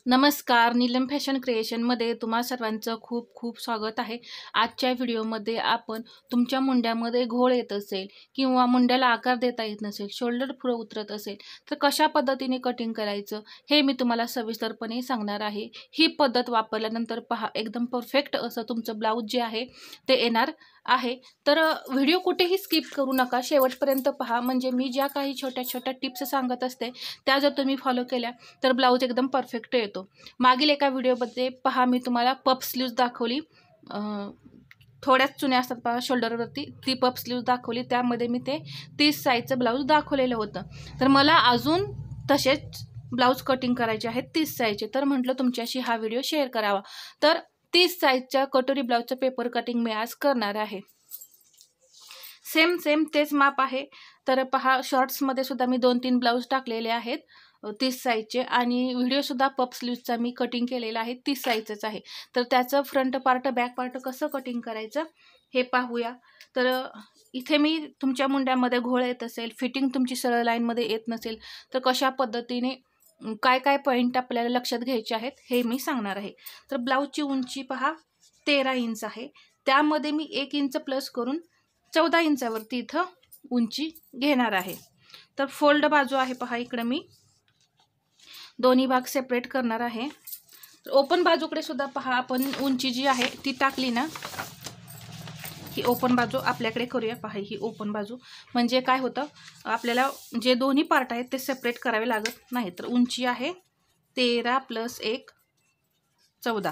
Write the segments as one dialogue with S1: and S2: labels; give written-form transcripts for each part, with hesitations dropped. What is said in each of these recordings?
S1: नमस्कार, नीलम फॅशन क्रिएशनमध्ये तुम्हा सर्वांचं खूप खूप स्वागत आहे। आजच्या व्हिडिओमध्ये आपण तुमच्या मुंड्यामध्ये घोळ येत असेल किंवा मुंड्याला आकार देता येत नसेल, शोल्डर पुढे उतरत असेल तर कशा पद्धतीने कटिंग करायचं हे मी तुम्हाला सविस्तरपणे सांगणार आहे। ही पद्धत वापरल्यानंतर पहा एकदम परफेक्ट असं तुमचं ब्लाऊज जे आहे ते येणार आहे। तर व्हिडिओ कुठेही स्किप करू नका, शेवटपर्यंत पहा। म्हणजे मी ज्या काही छोट्या छोट्या टिप्स सांगत असते त्या जर तुम्ही फॉलो केल्या तर ब्लाऊज एकदम परफेक्ट येतो। मागील एका व्हिडिओमध्ये पहा मी तुम्हाला पफ स्लीव्ज दाखवली, थोड्याच चुन्या असतात पहा शोल्डरवरती, ती पफ स्लीव्ज दाखवली। त्यामध्ये मी ते 30 साईजचं ब्लाऊज दाखवलेलं होतं। तर मला अजून तसेच ब्लाऊज कटिंग करायचे आहेत 30 साईजचे, तर म्हटलं तुमच्याशी हा व्हिडिओ शेअर करावा। तर 30 साईजच्या कटोरी ब्लाऊजचं पेपर कटिंग मी आज करणार आहे। सेम तेच माप आहे। तर पहा शॉर्ट्समध्ये सुद्धा मी 2-3 ब्लाऊज टाकलेले आहेत 30 साईजचे, आणि व्हिडिओसुद्धा पफ स्लीव्जचा मी कटिंग केलेला आहे 30 साईजच आहे। तर त्याचं फ्रंट पार्ट बॅक पार्ट कसं कटिंग करायचं हे पाहूया। तर इथे मी तुमच्या मुंड्यामध्ये घोळ येत असेल, फिटिंग तुमची सरळ लाईनमध्ये येत नसेल तर कशा पद्धतीने काय काय पॉईंट आपल्याला लक्षात घ्यायचे आहेत हे मी सांगणार आहे। तर ब्लाऊजची उंची पहा 13 इंच आहे, त्यामध्ये मी 1 इंच प्लस करून 14 इंचावरती इथं उंची घेणार आहे। तर फोल्ड बाजू आहे पहा, इकडे मी दोन्ही भाग सेपरेट करणार आहे। ओपन बाजूकडे सुद्धा पहा आपण उंची जी आहे ती टाकली ना, ही ओपन बाजू आपल्याकडे करूया। पहा ही ओपन बाजू, म्हणजे काय होतं आपल्याला जे दोन्ही पार्ट आहेत ते सेपरेट करावे लागत नाही। तर उंची आहे 13 + 1 14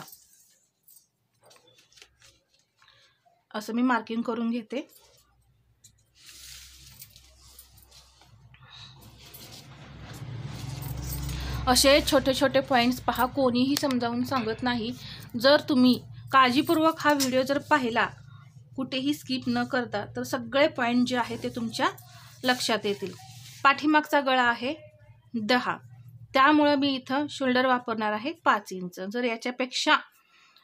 S1: असं मी मार्किंग करून घेते। असे छोटे छोटे पॉईंट्स पहा, कोणीही समजावून सांगत नाही। जर तुम्ही काळजीपूर्वक हा व्हिडिओ जर पाहिला, कुठेही स्किप न करता, तर सगळे पॉईंट जे आहे ते तुमच्या लक्षात येतील। पाठीमागचा गळा आहे 10, त्यामुळे मी इथं शोल्डर वापरणार आहे 5 इंच। जर याच्यापेक्षा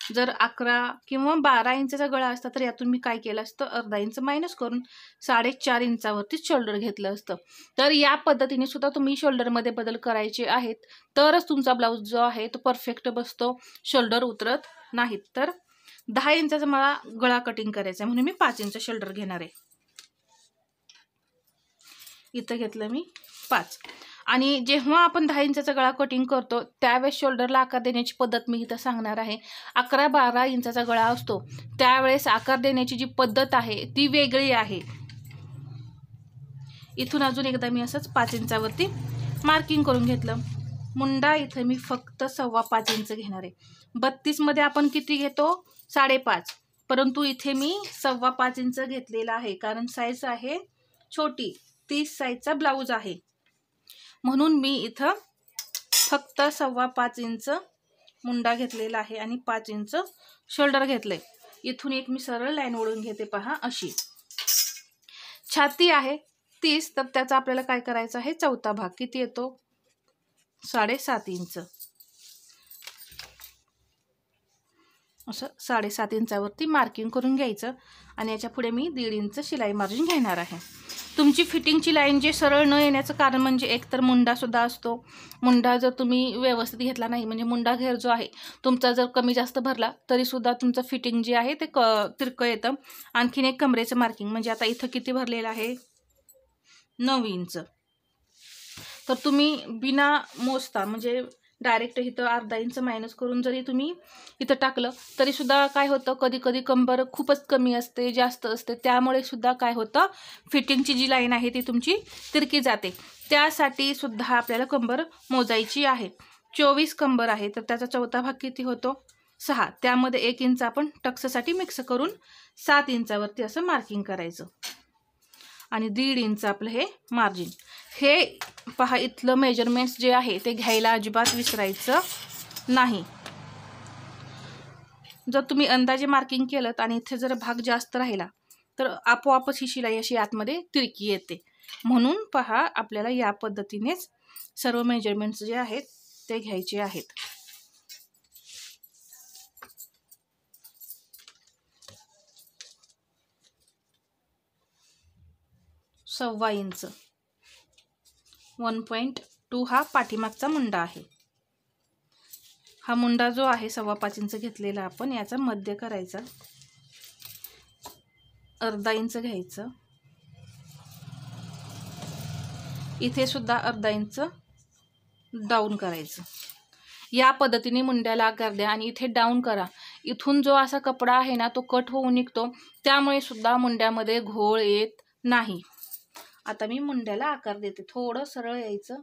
S1: जर 11 किंवा 12 इंचचा गळा असता तर यातून मी काय केलं असतं, अर्धा इंच मायनस करून 4.5 इंचावरती शोल्डर घेतलं असतं। तर या पद्धतीने सुद्धा तुम्ही शोल्डरमध्ये बदल करायचे आहेत, तरच तुमचा ब्लाऊज जो आहे तो परफेक्ट बसतो, शोल्डर उतरत नाहीत। तर 10 इंचाचा मला गळा कटिंग करायचा आहे म्हणून मी 5 इंच शोल्डर घेणार आहे। इथं घेतलं मी 5, आणि जेव्हा आपण 10 इंचाचा गळा कटिंग करतो त्यावेळेस शोल्डरला आकार देण्याची पद्धत मी इथं सांगणार आहे। 11-12 इंचाचा गळा असतो त्यावेळेस आकार देण्याची जी पद्धत आहे ती वेगळी आहे। इथून अजून एकदा मी असंच 5 इंचावरती मार्किंग करून घेतलं। मुंडा इथं मी फक्त 5.25 इंच घेणार आहे। 32 मध्ये आपण किती घेतो, 5.5, परंतु इथे मी 5.25 इंच घेतलेला आहे, कारण साईज आहे छोटी, 30 साईजचा ब्लाऊज आहे, म्हणून मी इथं फक्त 5.25 इंच मुंडा घेतलेला आहे आणि 5 इंच शोल्डर घेतले। इथून एक मी सरळ लाईन ओढून घेते पहा अशी। छाती आहे 30, तर त्याचा आपल्याला काय करायचं आहे, चौथा भाग किती येतो, 7.5 इंच, असं 7.5 इंचावरती मार्किंग करून घ्यायचं। आणि याच्या पुढे मी 1.5 इंच शिलाई मार्जिन घेणार आहे। तुमची फिटिंगची लाईन जे सरळ न येण्याचं कारण म्हणजे एक तर मुंडा सुद्धा असतो। मुंडा जर तुम्ही व्यवस्थित घेतला नाही, म्हणजे मुंडा घेर जो आहे तुमचा जर कमी जास्त भरला तरी सुद्धा तुमचं फिटिंग जे आहे ते तिरकं येतं। आणखीन एक कमरेचं मार्किंग, म्हणजे आता इथं किती भरलेलं आहे, 9 इंच, तर तुम्ही बिना मोजता म्हणजे डायरेक्ट इथं अर्धा इंच मायनस करून जरी तुम्ही इथं टाकलं तरी सुद्धा काय होतं, कधी कधी कंबर खूपच कमी असते, जास्त असते, त्यामुळे सुद्धा काय होतं, फिटिंगची जी लाईन आहे ती तुमची तिरकी जाते। त्यासाठी सुद्धा आपल्याला कंबर मोजायची आहे। 24 कंबर आहे, तर त्याचा चौथा भाग किती होतो, 6, त्यामध्ये 1 इंच आपण टक्ससाठी मिक्स करून 7 इंचावरती असं मार्किंग करायचं, आणि 1.5 इंच आपलं हे मार्जिन। हे पहा इथलं मेजरमेंट्स जे आहे ते घ्यायला अजिबात विसरायचं नाही। जर तुम्ही अंदाजे मार्किंग केलं आणि इथे जर भाग जास्त राहिला तर आपोआपच ही शिलाई अशी आतमध्ये तिरकी येते। म्हणून पहा आपल्याला या पद्धतीनेच सर्व मेजरमेंट्स जे आहेत ते घ्यायचे आहेत। 1.25 इंच, 1.2 हा पाठीमागचा मुंडा आहे। हा मुंडा जो आहे 5.25 इंच घेतलेला आपण, याचा मध्य करायचा, अर्धा इंच घ्यायचं, इथे सुद्धा अर्धा इंच डाऊन करायचं। या पद्धतीने मुंड्याला आकार द्या आणि इथे डाऊन करा। इथून जो असा कपडा आहे ना तो कट होऊन निघतो, त्यामुळे सुद्धा मुंड्यामध्ये घोळ येत नाही। आता मी मुंड्याला आकार देते, थोडं सरळ यायचं,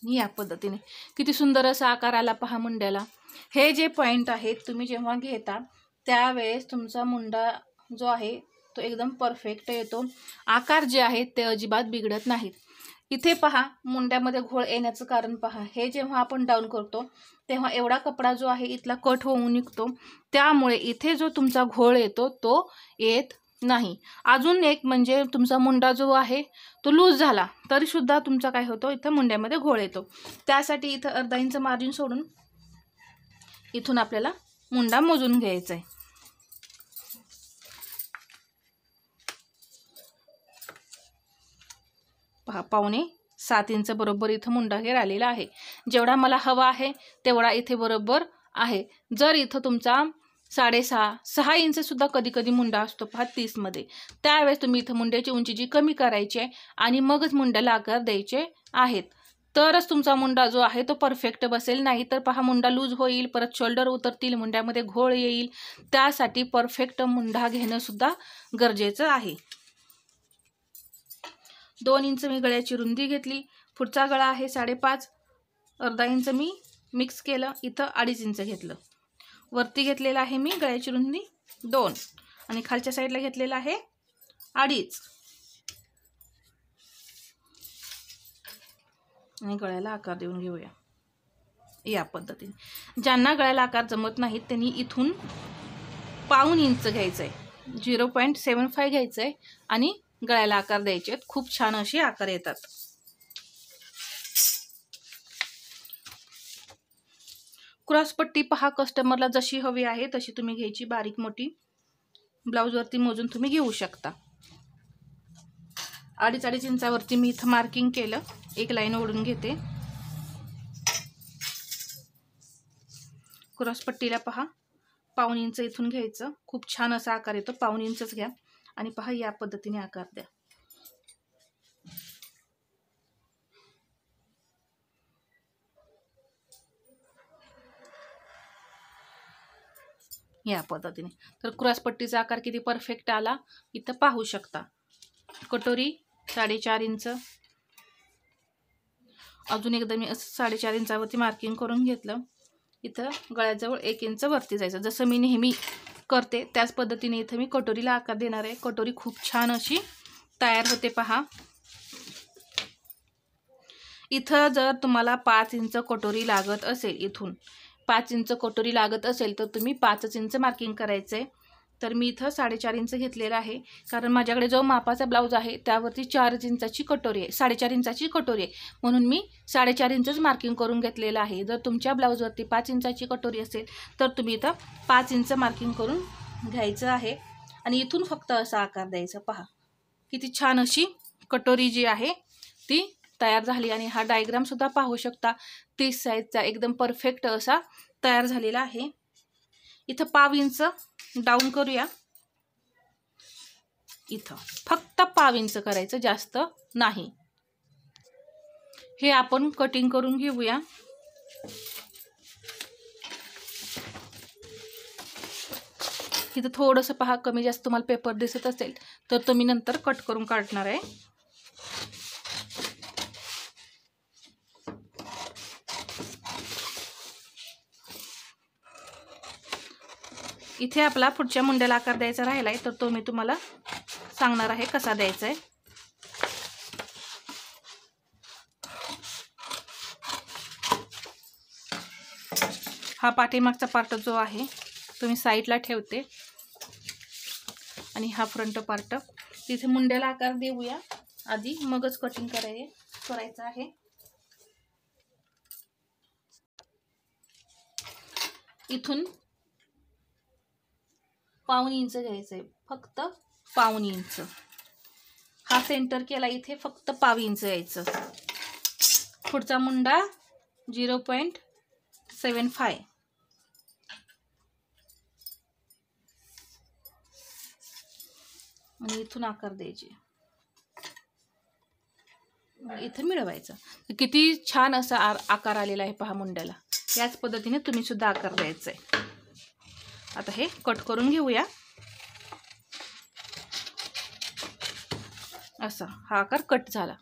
S1: या पद्धतीने किती सुंदर असा आकार आला पहा मुंड्याला। हे जे पॉइंट आहेत तुम्ही जेव्हा घेता त्यावेळेस तुमचा मुंडा जो आहे तो एकदम परफेक्ट येतो, आकार जे आहेत ते अजिबात बिघडत नाहीत। इथे पहा मुंड्यामध्ये घोळ येण्याचं कारण पहा, हे जेव्हा आपण डाऊन करतो तेव्हा एवढा कपडा जो आहे इथला कट होऊन निघतो, त्यामुळे इथे जो तुमचा घोळ येतो तो येत नाही। अजून एक म्हणजे तुमचा मुंडा जो आहे तो लूज झाला तरी सुद्धा तुमचा काय होतो, इथं मुंड्यामध्ये घोळ येतो। त्यासाठी इथं अर्धा इंच मार्जिन सोडून इथून आपल्याला मुंडा मोजून घ्यायचा आहे। पहा 5.25 इंच बरोबर इथं मुंडा घेर आलेला आहे। जेवढा मला हवा आहे तेवढा इथे बरोबर आहे। जर इथं तुमचा 6.5 इंच सुद्धा कधी कधी मुंडा असतो पहा 30 मध्ये, त्यावेळेस तुम्ही इथं मुंड्याची उंची जी कमी करायची आहे आणि मगच मुंड्याला आकार द्यायचे आहेत, तरच तुमचा मुंडा जो आहे तो परफेक्ट बसेल। नाही तर पहा मुंडा लूज होईल, परत शोल्डर उतरतील, मुंड्यामध्ये घोळ येईल। त्यासाठी परफेक्ट मुंडा घेणं सुद्धा गरजेचं आहे। 2 इंच मी गळ्याची रुंदी घेतली, पुढचा गळा आहे 5.5, अर्धा इंच मी मिक्स केलं, इथं 2.5 इंच घेतलं, वरती घेतलेला आहे मी गळ्याची रुंदी 2 आणि खालच्या साईडला घेतलेला आहे 2.5 आणि गळ्याला आकार देऊन घेऊया या पद्धतीने। ज्यांना गळ्याला आकार जमत नाही त्यांनी इथून 1.5 इंच घ्यायचं आहे, 0.75 घ्यायचं आहे आणि गळ्याला आकार द्यायचे आहेत। खूप छान असे आकार येतात। क्रॉसपट्टी पहा कस्टमरला जशी हवी आहे तशी तुम्ही घ्यायची, बारीक मोठी ब्लाऊजवरती मोजून तुम्ही घेऊ शकता। 2.5 इंचावरती मी इथं मार्किंग केलं, एक लाईन ओढून घेते। क्रॉसपट्टीला पहा 1.5 इंच इथून घ्यायचं, खूप छान असा आकार येतो, 1.5 इंचच घ्या आणि पहा या पद्धतीने आकार द्या। या पद्धतीने तर क्रॉसपट्टीचा आकार किती परफेक्ट आला इथं पाहू शकता। कटोरी 4.5 इंच, अजून एकदा मी असं 4.5 इंचावरती मार्किंग करून घेतलं, इथं गळ्याजवळ 1 इंच वरती जायचं, जसं मी नेहमी करते त्याच पद्धतीने इथं मी कटोरीला आकार देणार आहे। कटोरी खूप छान अशी तयार होते पहा। इथं जर तुम्हाला 5 इंच कटोरी लागत असेल, इथून 5 इंच कटोरी लागत असेल तर तुम्ही 5 इंच मार्किंग करायचं आहे। तर मी इथं 4.5 इंच घेतलेला आहे, कारण माझ्याकडे जो मापाचा ब्लाऊज आहे त्यावरती 4 इंचाची कटोरी आहे, 4.5 इंचाची कटोरी आहे, म्हणून मी 4.5 इंचच मार्किंग करून घेतलेलं आहे। जर तुमच्या ब्लाऊजवरती 5 इंचाची कटोरी असेल तर तुम्ही इथं 5 इंच मार्किंग करून घ्यायचं आहे आणि इथून फक्त असा आकार द्यायचा। पहा किती छान अशी कटोरी जी आहे ती तयार झाली आणि हा डायग्राम सुद्धा पाहू शकता 30 साईजचा एकदम परफेक्ट असा तयार झालेला आहे। इथं 1.5 इंच डाऊन करूया, इथं फक्त 1.5 इंच करायचं, जास्त नाही। हे आपण कटिंग करून घेऊया। इथं थोडंसं पहा कमी जास्त तुम्हाला पेपर दिसत असेल तर तुम्ही नंतर कट करून काढणार आहे। इथे आपला पुढच्या मुंड्याला आकार द्यायचा राहिलाय तर तो मी तुम्हाला सांगणार आहे कसा द्यायचा आहे। हा पाठीमागचा पार्ट जो आहे तो मी साईडला ठेवते आणि हा फ्रंट पार्ट, तिथे मुंड्याला आकार देऊया आधी, मगच कटिंग करायचं आहे। इथून 1.5 इंच घ्यायचं आहे, फक्त 1.5 इंच। हा सेंटर केला, इथे फक्त 1.5 इंच यायचं। पुढचा मुंडा 0.75 आणि इथून आकार द्यायचे, इथं मिळवायचं. किती छान असा आकार आलेला आहे पहा मुंड्याला. याच पद्धतीने तुम्ही सुद्धा आकार द्यायचा आहे. आता हे कट करून घेऊया. असा हा आकार कट झाला.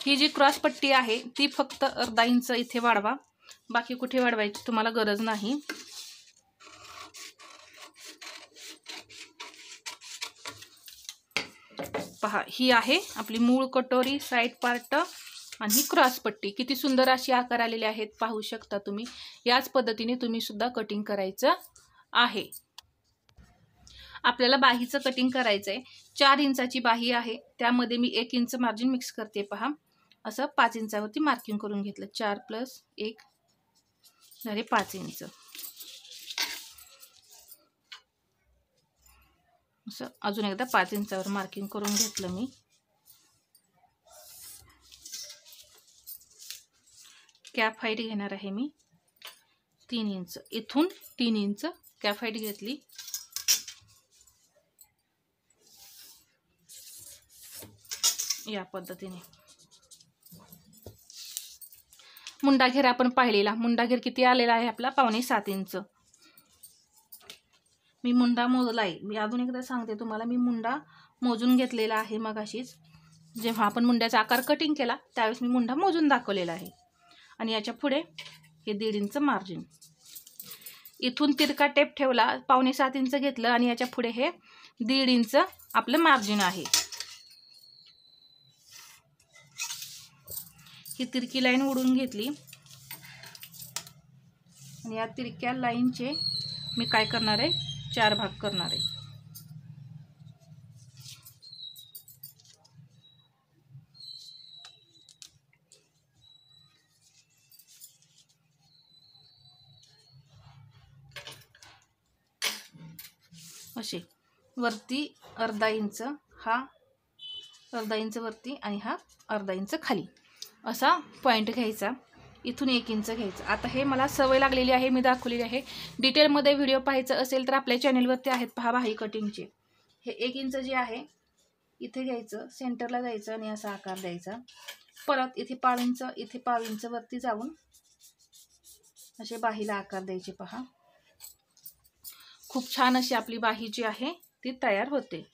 S1: ही जी क्रॉस पट्टी आहे ती फक्त अर्धा इंच इथे वाढवा, बाकी कुठे वाढवायची तुम्हाला गरज नाही. पहा, ही आहे आपली मूळ कटोरी साइड पार्ट आणि ही क्रॉस पट्टी. किती सुंदर अशी आकार आलेले आहेत पाहू शकता तुम्ही. याच पद्धतीने तुम्ही सुद्धा कटिंग करायचं आहे. आपल्याला बाहीचं कटिंग करायचं आहे. 4 इंचाची बाही आहे, त्यामध्ये मी 1 इंच मार्जिन मिक्स करते. पहा, असं 5 इंचावरती मार्किंग करून घेतलं. 4 + 1 झाले 5 इंच. असं अजून एकदा 5 इंचावर मार्किंग करून घेतलं मी. कॅप हाईट घेणार आहे मी 3 इंच. इथून 3 इंच कॅप हाईट घेतली. या पद्धतीने मुंडा घेर आपण पाहिलेला. मुंडा घेर किती आलेला आहे आपला? 6.25 इंच. मी मुंडा मोजला आहे. मी अजून एकदा सांगते तुम्हाला, मी मुंडा मोजून घेतलेला आहे. मगाशीच जेव्हा आपण मुंड्याचा आकार कटिंग केला त्यावेळेस मी मुंडा मोजून दाखवलेला आहे. आणि याच्या पुढे हे 1.5 इंच मार्जिन. इथून तिरका टेप ठेवला, 6.25 इंच घेतलं आणि याच्या पुढे हे 1.5 इंच आपलं मार्जिन आहे. ही तिरकी लाईन ओढून घेतली आणि या तिरक्या लाईनचे मी काय करणार आहे? 4 भाग करणार आहे. असे वरती अर्धा इंच, हा अर्धा इंच वरती आणि हा अर्धा इंच खाली, असा पॉइंट घ्यायचा. इथून 1 इंच घ्यायचं. आता हे मला सवय लागलेली आहे, मी दाखवलेली आहे. डिटेलमध्ये व्हिडिओ पाहायचं असेल तर आपल्या चॅनलवरती आहेत पहा बाही कटिंगचे. हे 1 इंच जे आहे इथे घ्यायचं, सेंटरला जायचं आणि असा आकार द्यायचा. परत इथे 5 इंच, इथे 5 इंच वरती जाऊन असे बाहीला आकार द्यायचे. पहा, खूप छान अशी आपली बाही जी आहे ती तयार होते.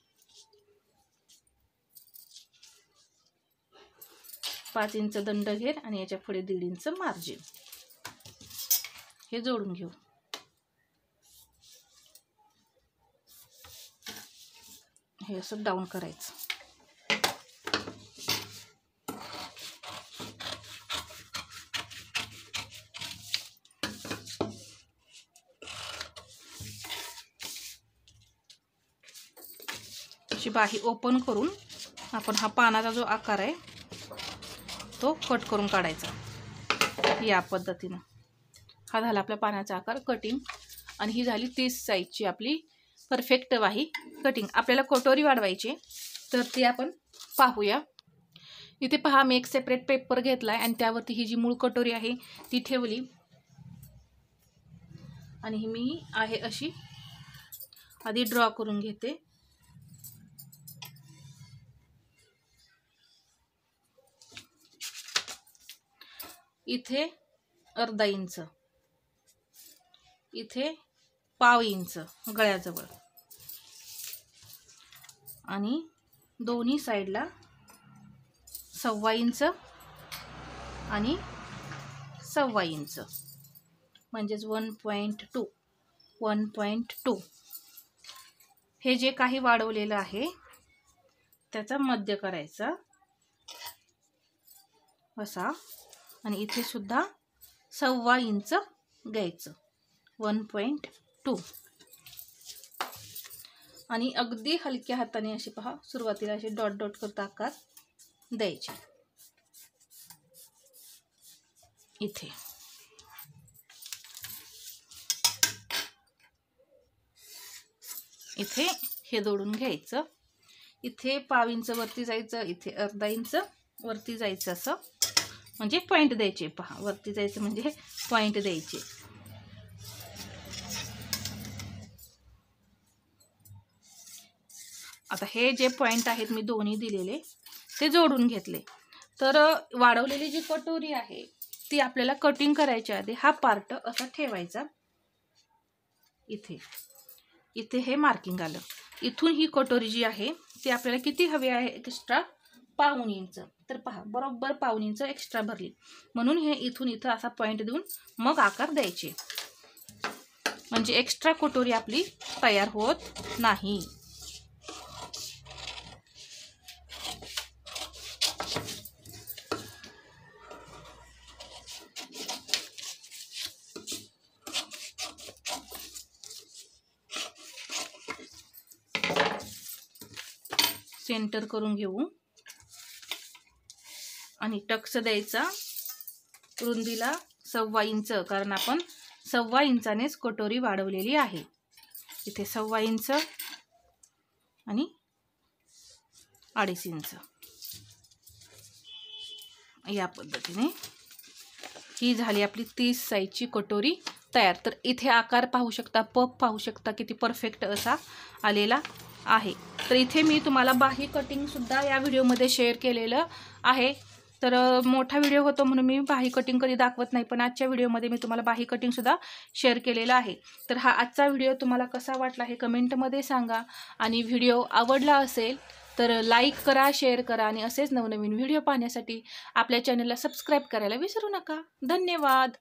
S1: 5 इंच दंड घेर आणि याच्या पुढे 1.5 इंच मार्जिन. हे जोडून घेऊ. हे असं डाऊन करायचं. अशी बाही ओपन करून आपण हा पानाचा जो आकार आहे तो कट करून काढायचा. या पद्धतीनं हा झाला आपल्या पानाचा आकार कटिंग. आणि ही झाली 30 साईजची आपली परफेक्ट बाही कटिंग. आपल्याला कटोरी वाढवायची तर ती आपण पाहूया. इथे पहा, मी एक सेपरेट पेपर घेतला आहे आणि त्यावरती ही जी मूळ कटोरी आहे ती ठेवली आणि ही मी आहे अशी आधी ड्रॉ करून घेते. इथे अर्धा इंच, इथे 1/2 इंच गळ्याजवळ आणि दोन्ही साईडला 1.25 इंच आणि 1.25 इंच म्हणजेच 1.2. हे जे काही वाढवलेलं आहे त्याचा मध्य करायचा असा आणि इथे सुद्धा 1.25 इंच घ्यायचं. 1.2 आणि अगदी हलक्या हाताने असे पहा, सुरुवातीला असे डॉट डॉट करता आकार द्यायचे. इथे इथे हे जोडून घ्यायचं. इथे 1/2 इंच वरती जायचं, इथे अर्धा इंच वरती जायचं, असं म्हणजे पॉईंट द्यायचे. पहा, वरती जायचं म्हणजे पॉईंट द्यायचे. आता हे जे पॉईंट आहेत मी दोन्ही दिलेले ते जोडून घेतले. तर वाढवलेली जी कटोरी आहे ती आपल्याला कटिंग करायच्या आधी हा पार्ट असा ठेवायचा. इथे इथे हे मार्किंग आलं. इथून ही कटोरी जी आहे ती आपल्याला किती हवी आहे एक्स्ट्रा, 1/2 इंच. तर पहा, बरोबर 1/2 इंच एक्स्ट्रा भरली, म्हणून हे इथून इथं असा पॉईंट देऊन मग आकार द्यायचे, म्हणजे एक्स्ट्रा कटोरी आपली तयार होत नाही. सेंटर करून घेऊ आणि टक्स द्यायचा रुंदीला 1/2 इंच, कारण आपण 1/2 इंचानेच कटोरी वाढवलेली आहे. इथे 1/2 इंच आणि 2.5 इंच या पद्धतीने ही झाली आपली 30 साईजची कटोरी तयार. तर इथे आकार पाहू शकता, पफ पाहू शकता किती परफेक्ट असा आलेला आहे. तर इथे मी तुम्हाला बाही कटिंग सुद्धा या व्हिडिओमध्ये शेअर केलेलं आहे. तर मोठा व्हिडिओ होतो म्हणून मी बाही कटिंग कधी दाखवत नाही, पण आजच्या व्हिडिओमध्ये मी तुम्हाला बाही कटिंग सुद्धा शेअर केलेला आहे. तर हा आजचा व्हिडिओ तुम्हाला कसा वाटला हे कमेंटमध्ये सांगा, आणि व्हिडिओ आवडला असेल तर लाईक करा, शेअर करा, आणि असेच नवनवीन व्हिडिओ पाहण्यासाठी आपल्या चॅनलला सबस्क्राईब करायला विसरू नका. धन्यवाद.